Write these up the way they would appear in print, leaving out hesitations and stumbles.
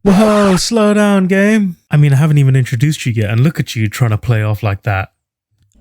Whoa, slow down, game. I mean, I haven't even introduced you yet, and look at you trying to play off like that.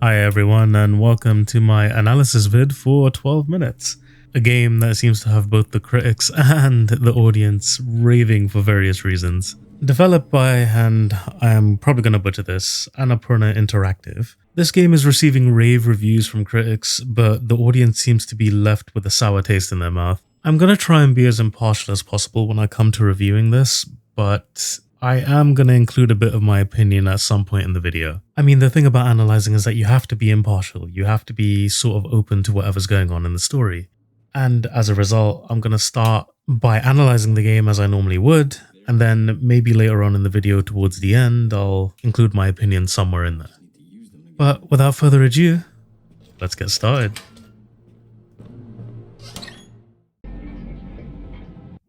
Hi everyone, and welcome to my analysis vid for 12 minutes. A game that seems to have both the critics and the audience raving for various reasons. Developed by, and I am probably going to butcher this, Annapurna Interactive. This game is receiving rave reviews from critics, but the audience seems to be left with a sour taste in their mouth. I'm going to try and be as impartial as possible when I come to reviewing this, but I am going to include a bit of my opinion at some point in the video. I mean, the thing about analyzing is that you have to be impartial. You have to be sort of open to whatever's going on in the story. And as a result, I'm going to start by analyzing the game as I normally would, and then maybe later on in the video towards the end, I'll include my opinion somewhere in there. But without further ado, let's get started.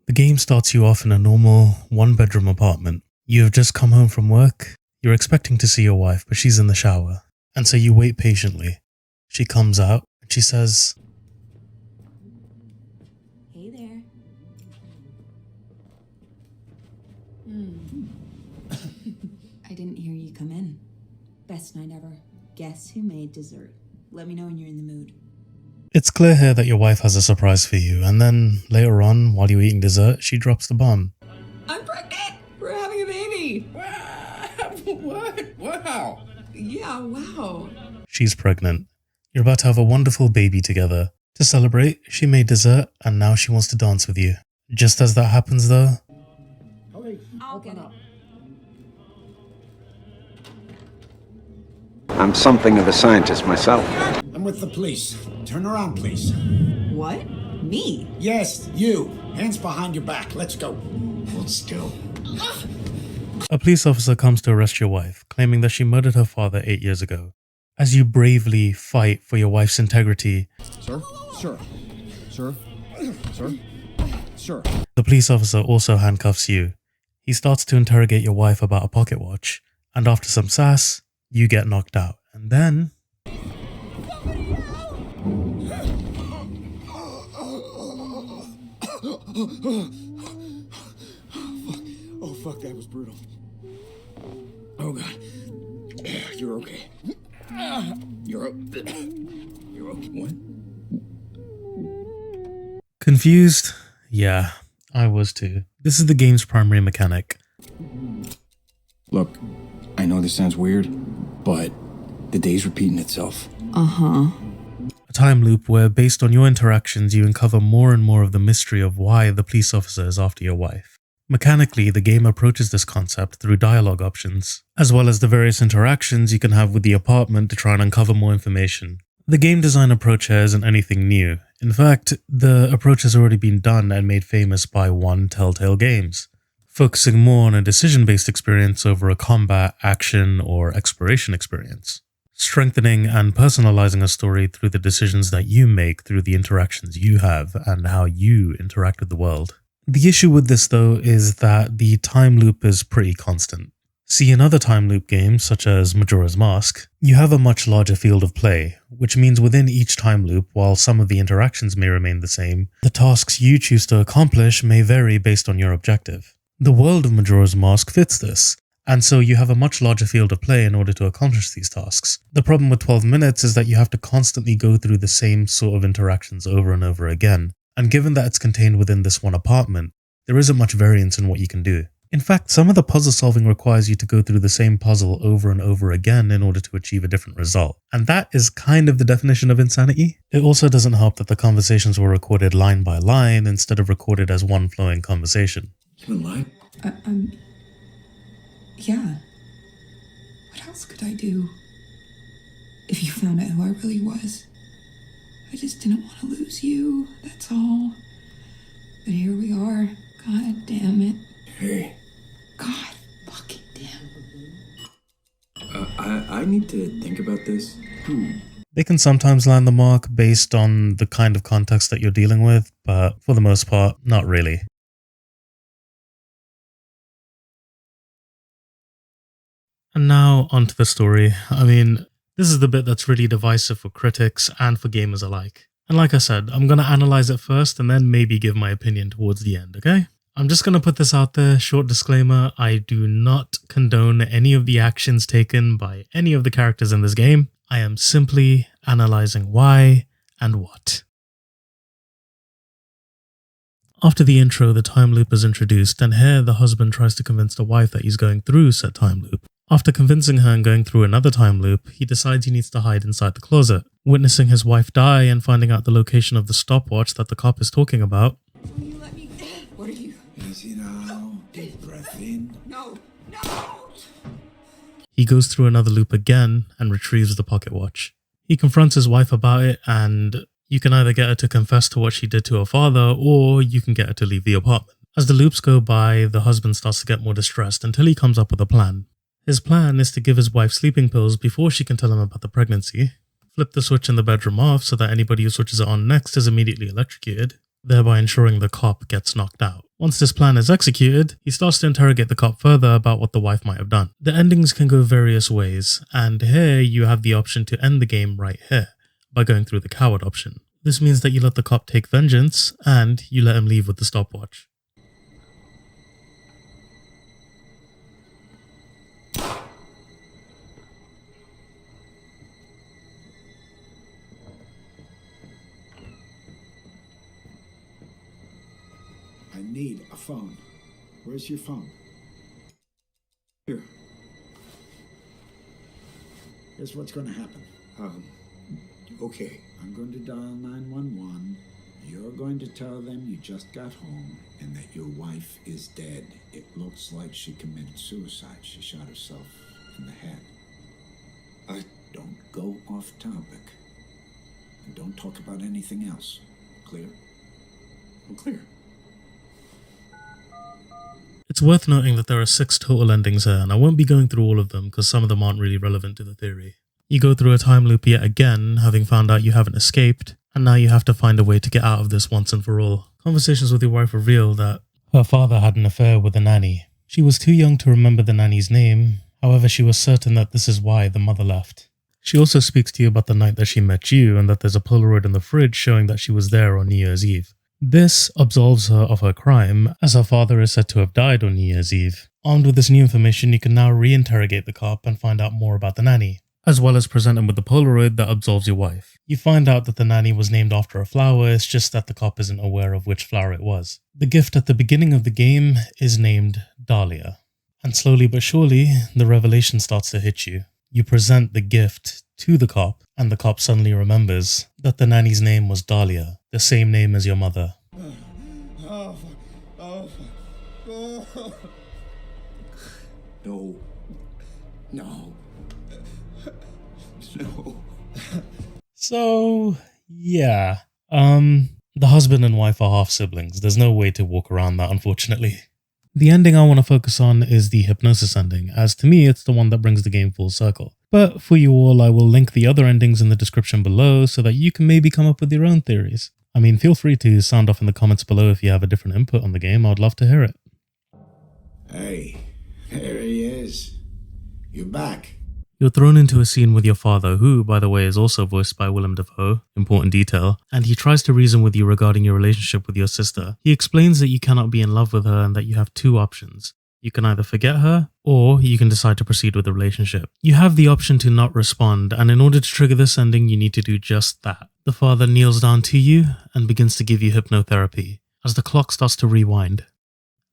The game starts you off in a normal one-bedroom apartment. You have just come home from work. You're expecting to see your wife, but she's in the shower. And so you wait patiently. She comes out and she says, "Hey there." I didn't hear you come in. Best night ever. Guess who made dessert? Let me know when you're in the mood. It's clear here that your wife has a surprise for you, and then later on, while you're eating dessert, she drops the bomb. I'm pregnant! We're having a baby! What? Wow! Yeah, wow. She's pregnant. You're about to have a wonderful baby together. To celebrate, she made dessert, and now she wants to dance with you. Just as that happens though, I'll get it. I'm something of a scientist myself. I'm with the police. Turn around, please. What? Me? Yes, you. Hands behind your back. Let's go. Hold still. a police officer comes to arrest your wife, claiming that she murdered her father 8 years ago. As you bravely fight for your wife's integrity, Sir? Sir? Sir? Sir? Sir? the police officer also handcuffs you. He starts to interrogate your wife about a pocket watch, and after some sass, you get knocked out. And then Oh, fuck, that was brutal. Oh, God. You're okay. You're okay. What? confused? Yeah, I was too. This is the game's primary mechanic. Look, I know this sounds weird, but the day's repeating itself. Uh-huh. A time loop where, based on your interactions, you uncover more and more of the mystery of why the police officer is after your wife. Mechanically, the game approaches this concept through dialogue options, as well as the various interactions you can have with the apartment to try and uncover more information. The game design approach here isn't anything new. In fact, the approach has already been done and made famous by one Telltale Games, focusing more on a decision-based experience over a combat, action, or exploration experience. Strengthening and personalizing a story through the decisions that you make through the interactions you have and how you interact with the world. The issue with this though is that the time loop is pretty constant. See, in other time loop games such as Majora's Mask, you have a much larger field of play, which means within each time loop, while some of the interactions may remain the same, the tasks you choose to accomplish may vary based on your objective. The world of Majora's Mask fits this, and so you have a much larger field of play in order to accomplish these tasks. The problem with 12 minutes is that you have to constantly go through the same sort of interactions over and over again, and given that it's contained within this one apartment, there isn't much variance in what you can do. In fact, some of the puzzle solving requires you to go through the same puzzle over and over again in order to achieve a different result, and that is kind of the definition of insanity. It also doesn't help that the conversations were recorded line by line instead of recorded as one flowing conversation. You been lying? Yeah. What else could I do? If you found out who I really was. I just didn't want to lose you, that's all. But here we are. God damn it. Hey, God fucking damn. I need to think about this. They can sometimes land the mark based on the kind of context that you're dealing with, but for the most part, not really. And now onto the story. I mean, this is the bit that's really divisive for critics and for gamers alike. And like I said, I'm going to analyze it first and then maybe give my opinion towards the end, okay? I'm just going to put this out there, short disclaimer, I do not condone any of the actions taken by any of the characters in this game. I am simply analysing why and what. After the intro, the time loop is introduced, and here the husband tries to convince the wife that he's going through said time loop. After convincing her and going through another time loop, he decides he needs to hide inside the closet. Witnessing his wife die and finding out the location of the stopwatch that the cop is talking about, Will you let me? What are you? Easy now. Deep breath in. No! he goes through another loop again and retrieves the pocket watch. He confronts his wife about it, and you can either get her to confess to what she did to her father, or you can get her to leave the apartment. As the loops go by, the husband starts to get more distressed until he comes up with a plan. His plan is to give his wife sleeping pills before she can tell him about the pregnancy, flip the switch in the bedroom off so that anybody who switches it on next is immediately electrocuted, thereby ensuring the cop gets knocked out. Once this plan is executed, he starts to interrogate the cop further about what the wife might have done. The endings can go various ways, and here you have the option to end the game right here, by going through the coward option. This means that you let the cop take vengeance, and you let him leave with the stopwatch. I need a phone. Where's your phone? Here. Here's what's going to happen. Okay. I'm going to dial 911. You're going to tell them you just got home and that your wife is dead. It looks like she committed suicide. She shot herself in the head. Don't go off topic. And don't talk about anything else. Clear? I'm clear. It's worth noting that there are 6 total endings here, and I won't be going through all of them because some of them aren't really relevant to the theory. You go through a time loop yet again, having found out you haven't escaped, and now you have to find a way to get out of this once and for all. Conversations with your wife reveal that her father had an affair with a nanny. She was too young to remember the nanny's name, however she was certain that this is why the mother left. She also speaks to you about the night that she met you and that there's a Polaroid in the fridge showing that she was there on New Year's Eve. This absolves her of her crime, as her father is said to have died on New Year's Eve. Armed with this new information, you can now re-interrogate the cop and find out more about the nanny, as well as present him with the Polaroid that absolves your wife. You find out that the nanny was named after a flower, it's just that the cop isn't aware of which flower it was. The gift at the beginning of the game is named Dahlia, and slowly but surely, the revelation starts to hit you. You present the gift to the cop, and the cop suddenly remembers that the nanny's name was Dahlia, the same name as your mother. No. No. No. So, yeah. The husband and wife are half siblings. There's no way to walk around that, unfortunately. The ending I want to focus on is the hypnosis ending, as to me it's the one that brings the game full circle. But for you all, I will link the other endings in the description below so that you can maybe come up with your own theories. I mean, feel free to sound off in the comments below if you have a different input on the game. I'd love to hear it. Hey, there he is. You're back. You're thrown into a scene with your father, who, by the way, is also voiced by Willem Dafoe, important detail, and he tries to reason with you regarding your relationship with your sister. He explains that you cannot be in love with her and that you have 2 options. You can either forget her, or you can decide to proceed with the relationship. You have the option to not respond, and in order to trigger this ending, you need to do just that. The father kneels down to you and begins to give you hypnotherapy, as the clock starts to rewind.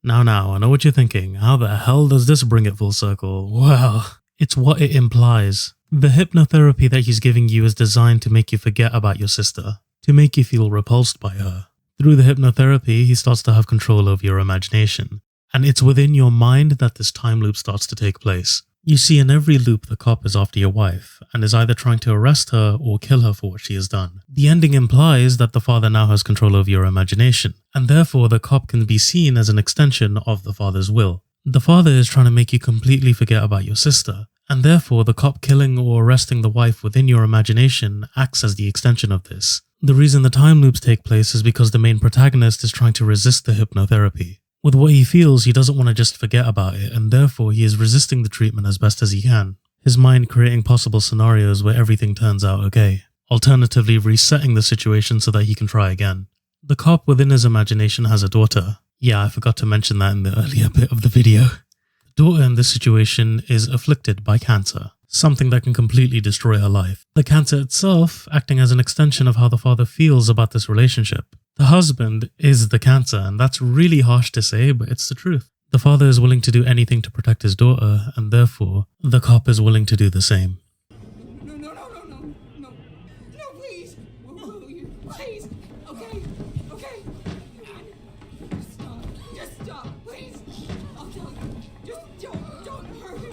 Now, I know what you're thinking. How the hell does this bring it full circle? Well, it's what it implies. The hypnotherapy that he's giving you is designed to make you forget about your sister, to make you feel repulsed by her. Through the hypnotherapy, he starts to have control over your imagination, and it's within your mind that this time loop starts to take place. You see, in every loop, the cop is after your wife, and is either trying to arrest her or kill her for what she has done. The ending implies that the father now has control over your imagination, and therefore the cop can be seen as an extension of the father's will. The father is trying to make you completely forget about your sister, and therefore the cop killing or arresting the wife within your imagination acts as the extension of this. The reason the time loops take place is because the main protagonist is trying to resist the hypnotherapy. With what he feels, he doesn't want to just forget about it, and therefore he is resisting the treatment as best as he can, his mind creating possible scenarios where everything turns out okay, alternatively resetting the situation so that he can try again. The cop within his imagination has a daughter. Yeah, I forgot to mention that in the earlier bit of the video. The daughter in this situation is afflicted by cancer, something that can completely destroy her life. The cancer itself acting as an extension of how the father feels about this relationship. The husband is the cancer, and that's really harsh to say, but it's the truth. The father is willing to do anything to protect his daughter, and therefore, the cop is willing to do the same. No, please. Will you? Please. Okay. Just stop, please. I'll tell you. Just don't hurt me,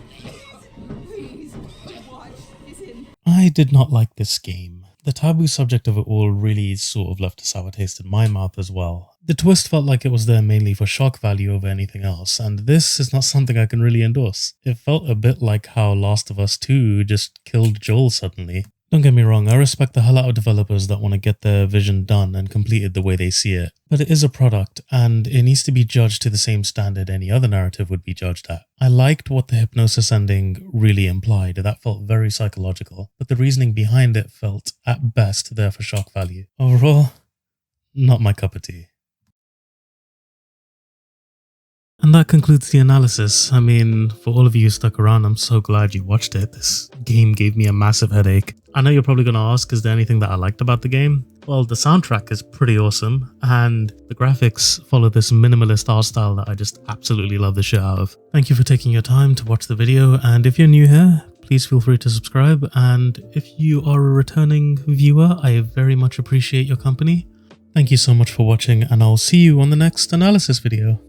please. Please, watch. It's in. I did not like this game. The taboo subject of it all really sort of left a sour taste in my mouth as well. The twist felt like it was there mainly for shock value over anything else, and this is not something I can really endorse. It felt a bit like how Last of Us 2 just killed Joel suddenly. Don't get me wrong, I respect the hell out of developers that want to get their vision done and completed the way they see it, but it is a product, and it needs to be judged to the same standard any other narrative would be judged at. I liked what the hypnosis ending really implied, that felt very psychological, but the reasoning behind it felt, at best, there for shock value. Overall, not my cup of tea. And that concludes the analysis. I mean, for all of you who stuck around, I'm so glad you watched it. This game gave me a massive headache. I know you're probably going to ask, is there anything that I liked about the game? Well, the soundtrack is pretty awesome, and the graphics follow this minimalist art style that I just absolutely love the shit out of. Thank you for taking your time to watch the video, and if you're new here, please feel free to subscribe, and if you are a returning viewer, I very much appreciate your company. Thank you so much for watching, and I'll see you on the next analysis video.